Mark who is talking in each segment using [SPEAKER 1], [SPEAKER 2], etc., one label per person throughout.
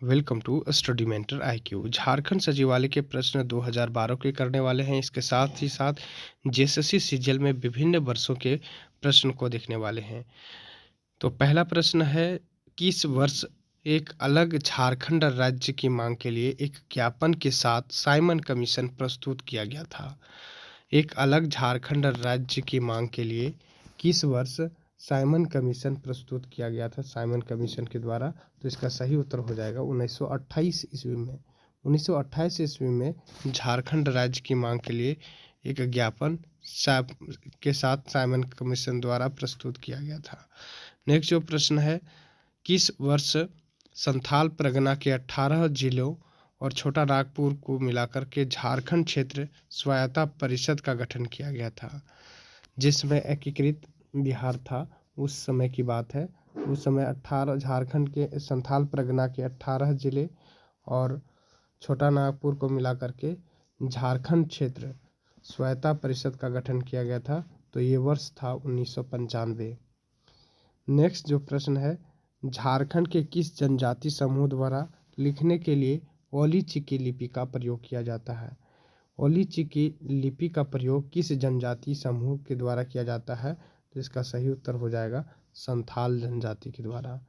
[SPEAKER 1] Welcome to study mentor IQ. Jharkhand सचिवालय के प्रश्न 2012 के करने वाले हैं। इसके साथ ही साथ जेएसएससी सीजीएल में विभिन्न वर्षों के प्रश्न को देखने वाले हैं। तो पहला प्रश्न है, किस वर्ष एक अलग झारखंड राज्य की मांग के लिए एक ज्ञापन के साथ साइमन कमीशन प्रस्तुत किया गया था? एक अलग झारखंड राज्य की मांग के लिए किस वर्ष साइमन कमीशन प्रस्तुत किया गया था साइमन कमीशन के द्वारा? तो इसका सही उत्तर हो जाएगा 1928 ईस्वी में। 1928 ईस्वी में झारखंड राज्य की मांग के लिए एक ज्ञापन के साथ साइमन कमीशन द्वारा प्रस्तुत किया गया था। नेक्स्ट जो प्रश्न है, किस वर्ष संथाल परगना के 18 जिलों और छोटा नागपुर को मिलाकर के झारखंड क्षेत्र स्वायत्ता परिषद का गठन किया गया था, जिसमें एकीकृत बिहार था? उस समय की बात है। उस समय 18 झारखंड के संथाल परगना के 18 जिले और छोटा नागपुर को मिलाकर के झारखंड क्षेत्र स्वायत्ता परिषद का गठन किया गया था। तो ये वर्ष था 1995। नेक्स्ट जो प्रश्न है, झारखंड के किस जनजाति समूह द्वारा लिखने के लिए ओली चिकी लिपि का प्रयोग किया जाता है? ओली चिकी लिपि का प्रयोग किस जनजाति समूह के द्वारा किया जाता है? तो इसका सही उत्तर हो जाएगा संथाल जनजाति के द्वारा।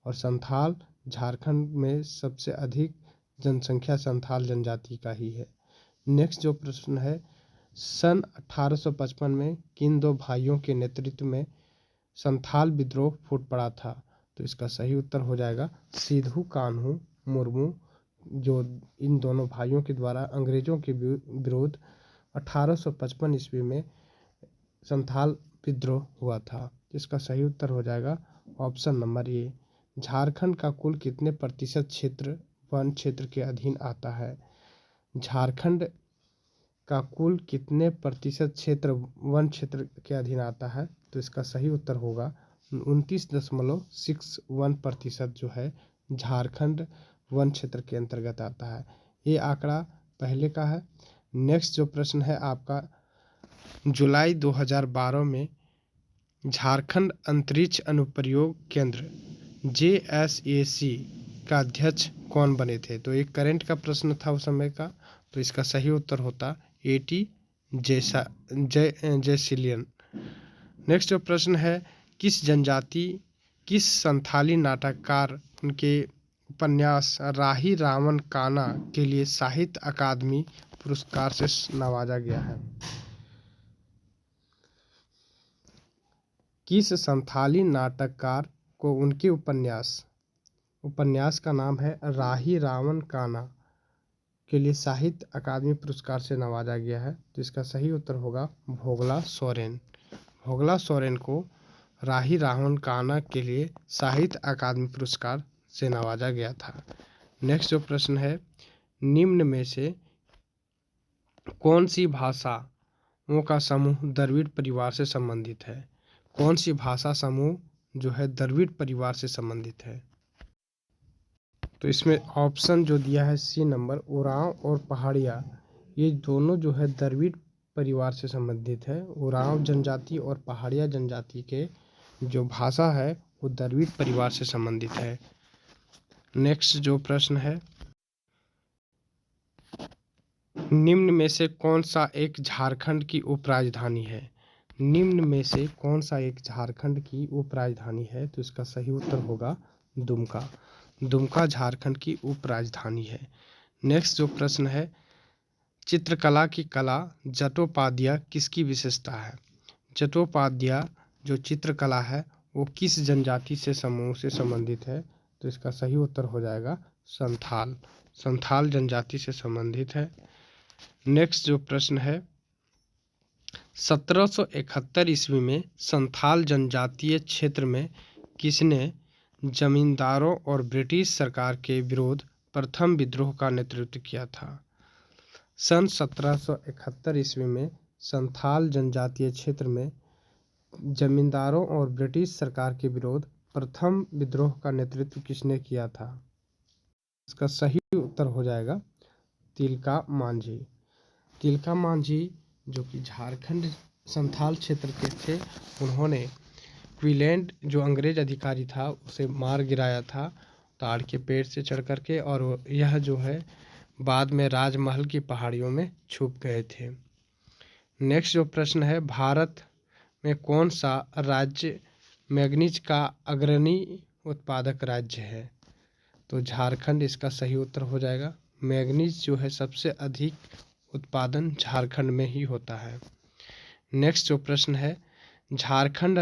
[SPEAKER 1] और संथाल झारखंड में सबसे अधिक जनसंख्या संथाल जनजाति का ही है। नेक्स्ट जो प्रश्न है, सन 1855 में किन दो भाइयों के नेतृत्व में संथाल विद्रोह फूट पड़ा था? तो इसका सही उत्तर हो जाएगा सिद्धू कान्हू मुर्मू। जो इन दोनों भाइयों के द्वारा अंग्रेजों के विरुद्ध 1855 ईस्वी में संथाल विद्रोह हुआ था। इसका सही उत्तर हो जाएगा ऑप्शन नंबर ए। झारखंड का कुल कितने प्रतिशत क्षेत्र वन क्षेत्र के अधीन आता है? झारखंड का कुल कितने प्रतिशत क्षेत्र वन क्षेत्र के अधीन आता है? तो इसका सही उत्तर होगा 29.61% जो है झारखंड वन क्षेत्र के अंतर्गत आता है। ये आंकड़ा पहले का है। नेक्स्ट जो प्रश्न है आपका, जुलाई 2012 में झारखंड अंतरिक्ष अनुप्रयोग केंद्र JSAC का अध्यक्ष कौन बने थे? तो एक करंट का प्रश्न था उस समय का। तो इसका सही उत्तर होता AT जयसिलियन। नेक्स्ट जो प्रश्न है, किस संथाली नाटककार उनके उपन्यास राही रावण काना के लिए साहित्य अकादमी पुरस्कार से नवाजा गया है? किस संथाली नाटककार को उनके उपन्यास का नाम है राही रावण काना के लिए साहित्य अकादमी पुरस्कार से नवाजा गया है? तो इसका सही उत्तर होगा भोगला सोरेन। भोगला सोरेन को राही रावण काना के लिए साहित्य अकादमी पुरस्कार से नवाजा गया था। नेक्स्ट जो प्रश्न है, निम्न में से कौन सी भाषाओं का समूह द्रविड़ परिवार से संबंधित है? कौन सी भाषा समूह जो है द्रविड़ परिवार से संबंधित है? तो इसमें ऑप्शन जो दिया है सी नंबर, उरांव और पहाड़िया, ये दोनों जो है द्रविड़ परिवार से संबंधित है। उरांव जनजाति और पहाड़िया जनजाति के जो भाषा है वो द्रविड़ परिवार से संबंधित है। नेक्स्ट जो प्रश्न है, निम्न में से कौन सा एक झारखंड की उपराजधानी है? निम्न में से कौन सा एक झारखंड की उपराजधानी है? तो इसका सही उत्तर होगा दुमका। दुमका झारखंड की उपराजधानी है। नेक्स्ट जो प्रश्न है, चित्रकला की कला जटोपाध्याय किसकी विशेषता है? जटोपाध्याय जो चित्रकला है वो किस जनजाति से समूह से संबंधित है? तो इसका सही उत्तर हो जाएगा संथाल। संथाल जनजाति से संबंधित है। नेक्स्ट जो प्रश्न है, 1771 ईस्वी में संथाल जनजातीय क्षेत्र में किसने जमींदारों और ब्रिटिश सरकार के विरोध प्रथम विद्रोह का नेतृत्व किया था? सन 1771 ईस्वी में संथाल जनजातीय क्षेत्र में जमींदारों और ब्रिटिश सरकार के विरोध प्रथम विद्रोह का नेतृत्व किसने किया था? इसका सही उत्तर हो जाएगा तिलका मांझी। तिलका मांझी जो कि झारखंड संथाल क्षेत्र के थे, उन्होंने क्विलैंड जो अंग्रेज अधिकारी था उसे मार गिराया था ताड़ के पेड़ से चढ़ करके, और यह जो है बाद में राजमहल की पहाड़ियों में छुप गए थे। नेक्स्ट जो प्रश्न है, भारत में कौन सा राज्य मैग्नीज का अग्रणी उत्पादक राज्य है? तो झारखंड इसका सही उत्तर हो जाएगा। मैग्नीज जो है सबसे अधिक उत्पादन झारखंड में ही होता है। नेक्स्ट जो प्रश्न है, झारखंड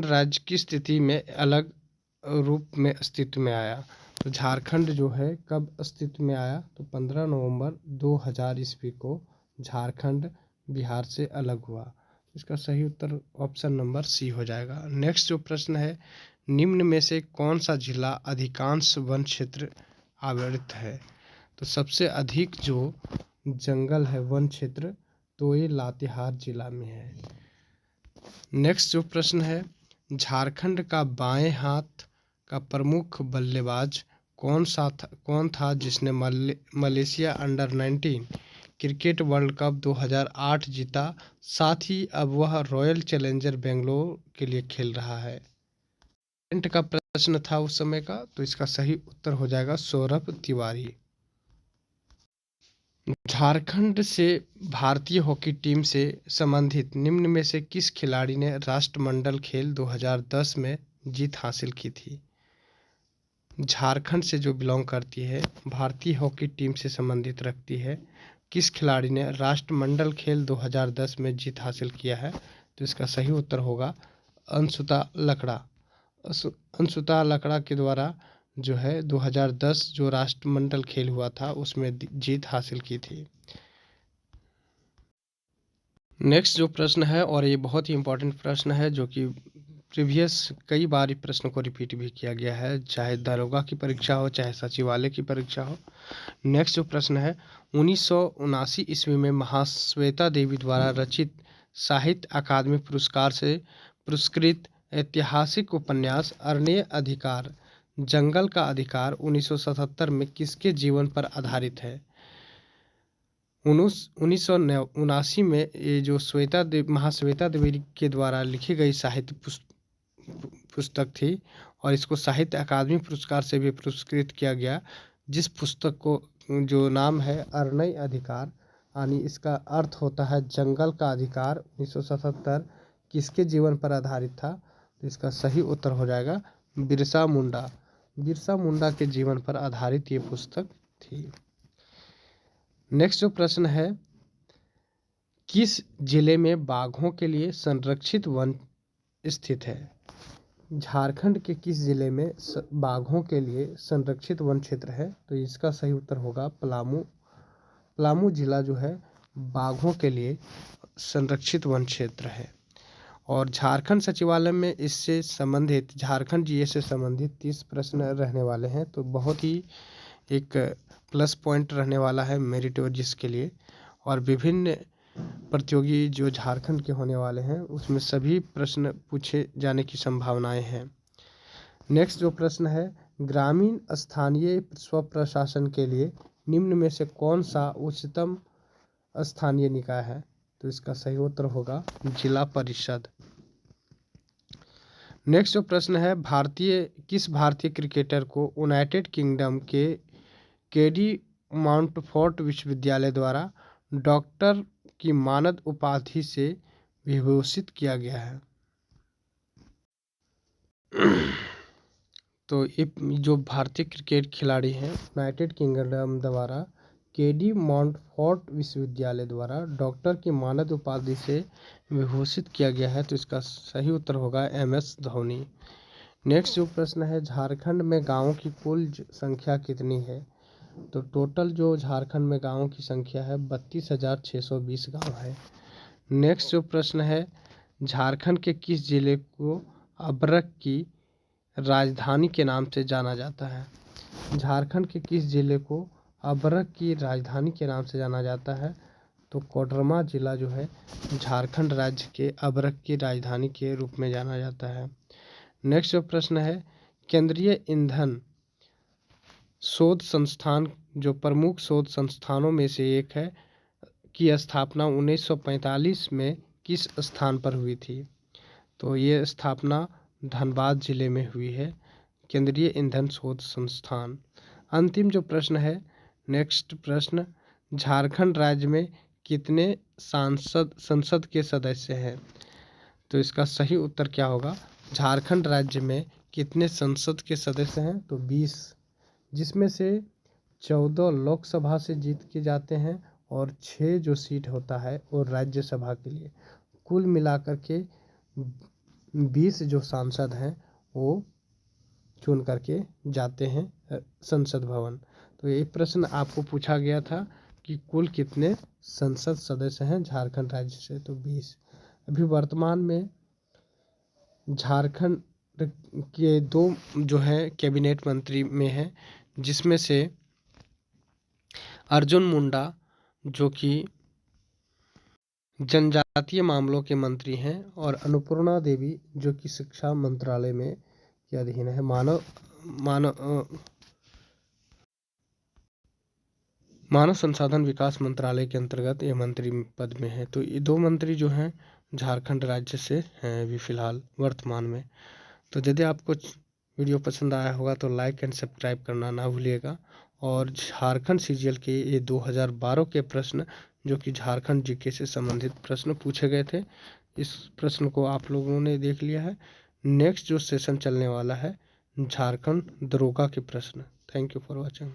[SPEAKER 1] राज्य की स्थिति में अलग रूप में अस्तित्व में आया? तो झारखंड जो है कब अस्तित्व में आया? तो 15 नवंबर 2000 ईस्वी को झारखंड बिहार से अलग हुआ। इसका सही उत्तर ऑप्शन नंबर सी हो जाएगा। नेक्स्ट जो प्रश्न है, निम्न में से कौन सा जिला अधिकांश वन क्षेत्र आवृत है? तो सबसे अधिक जो जंगल है वन क्षेत्र, तो ये लातेहार जिला में है। नेक्स्ट जो प्रश्न है, झारखंड का बाएं हाथ का प्रमुख बल्लेबाज कौन था जिसने Malaysia under 19 cricket world cup 2008 जीता, साथ ही अब वह रॉयल चैलेंजर बेंगलोर के लिए खेल रहा है? का प्रश्न था उस समय का, तो इसका सही उत्तर हो जाएगा सौरभ तिवारी। झारखंड से भारतीय हॉकी टीम से संबंधित निम्न में से किस खिलाड़ी ने राष्ट्रमंडल खेल 2010 में जीत हासिल की थी? झारखंड से जो बिलोंग करती है, भारतीय हॉकी टीम से संबंधित रखती है, किस खिलाड़ी ने राष्ट्रमंडल खेल 2010 में जीत हासिल किया है? तो इसका सही उत्तर होगा अंशुता लकड़ा। अंशुता लकड़ा के द्वारा जो है 2010 जो राष्ट्रमंडल खेल हुआ था उसमें जीत हासिल की थी। नेक्स्ट जो प्रश्न है, और ये बहुत ही इम्पोर्टेंट प्रश्न है जो कि प्रीवियस कई बार प्रश्न को रिपीट भी किया गया है, चाहे दरोगा की परीक्षा हो चाहे सचिवालय की परीक्षा हो। नेक्स्ट जो प्रश्न है, 1979 ईस्वी में महाश्वेता देवी द्वारा रचित साहित्य अकादमी पुरस्कार से पुरस्कृत ऐतिहासिक उपन्यास अरण्य अधिकार जंगल का अधिकार 1977 में किसके जीवन पर आधारित है? 1979 में ये जो महाश्वेता देवी के द्वारा लिखी गई साहित्य पुस्तक थी, और इसको साहित्य अकादमी पुरस्कार से भी पुरस्कृत किया गया, जिस पुस्तक को जो नाम है अरण्य अधिकार, यानी इसका अर्थ होता है जंगल का अधिकार, 1977 किसके जीवन पर आधारित था? तो इसका सही उत्तर हो जाएगा बिरसा मुंडा के जीवन पर आधारित ये पुस्तक थी। नेक्स्ट जो प्रश्न है, किस जिले में बाघों के लिए संरक्षित वन स्थित है? झारखंड के किस जिले में बाघों के लिए संरक्षित वन क्षेत्र है? तो इसका सही उत्तर होगा पलामू जिला जो है बाघों के लिए संरक्षित वन क्षेत्र है। और झारखंड सचिवालय में इससे संबंधित झारखंड जीए से संबंधित 30 प्रश्न रहने वाले हैं, तो बहुत ही एक प्लस पॉइंट रहने वाला है मेरिटोरियस के लिए। और विभिन्न प्रतियोगी जो झारखंड के होने वाले हैं उसमें सभी प्रश्न पूछे जाने की संभावनाएं हैं। नेक्स्ट जो प्रश्न है, ग्रामीण स्थानीय स्वप्रशासन के लिए निम्न में से कौन सा उच्चतम स्थानीय निकाय है? तो इसका सही उत्तर होगा जिला परिषद। नेक्स्ट जो प्रश्न है, किस भारतीय क्रिकेटर को यूनाइटेड किंगडम के केडी माउंटफोर्ट विश्वविद्यालय द्वारा डॉक्टर की मानद उपाधि से विभूषित किया गया है? तो ये जो भारतीय क्रिकेट खिलाड़ी हैं यूनाइटेड किंगडम द्वारा केडी माउंटफोर्ट विश्वविद्यालय द्वारा डॉक्टर की मानद उपाधि से विभूषित किया गया है, तो इसका सही उत्तर होगा MS धोनी। नेक्स्ट जो प्रश्न है, झारखंड में गाँवों की कुल संख्या कितनी है? तो टोटल जो झारखंड में गाँवों की संख्या है 32,620 गाँव है। नेक्स्ट जो प्रश्न है, झारखंड के किस जिले को अभ्रक की राजधानी के नाम से जाना जाता है? झारखंड के किस जिले को अभ्रक की राजधानी के नाम से जाना जाता है? तो कोडरमा जिला जो है झारखंड राज्य के अभ्रक की राजधानी के रूप में जाना जाता है। नेक्स्ट जो प्रश्न है, केंद्रीय ईंधन शोध संस्थान जो प्रमुख शोध संस्थानों में से एक है की स्थापना 1945 में किस स्थान पर हुई थी? तो ये स्थापना धनबाद जिले में हुई है, केंद्रीय ईंधन शोध संस्थान। अंतिम जो प्रश्न है, नेक्स्ट प्रश्न, झारखंड राज्य में कितने संसद के सदस्य हैं? तो इसका सही उत्तर क्या होगा? झारखंड राज्य में कितने संसद के सदस्य हैं? तो 20, जिसमें से 14 लोकसभा से जीत के जाते हैं और 6 जो सीट होता है वो राज्यसभा के लिए। कुल मिलाकर के 20 जो सांसद हैं वो चुन करके जाते हैं संसद भवन। तो ये प्रश्न आपको पूछा गया था कि कुल कितने संसद सदस्य हैं झारखंड राज्य से? तो 20। अभी वर्तमान में झारखंड के 2 जो है कैबिनेट मंत्री में हैं, जिसमें से अर्जुन मुंडा जो कि जनजातीय मामलों के मंत्री हैं और अन्नपूर्णा देवी जो कि शिक्षा मंत्रालय में के अधीन है, मानव संसाधन विकास मंत्रालय के अंतर्गत ये मंत्री पद में है। तो ये 2 मंत्री जो हैं झारखंड राज्य से हैं अभी फ़िलहाल वर्तमान में। तो यदि आपको वीडियो पसंद आया होगा तो लाइक एंड सब्सक्राइब करना ना भूलिएगा। और झारखंड सीजीएल के ये 2012 के प्रश्न जो कि झारखंड जीके से संबंधित प्रश्न पूछे गए थे, इस प्रश्न को आप लोगों ने देख लिया है। नेक्स्ट जो सेशन चलने वाला है झारखंड दरोगा के प्रश्न। Thank you for watching.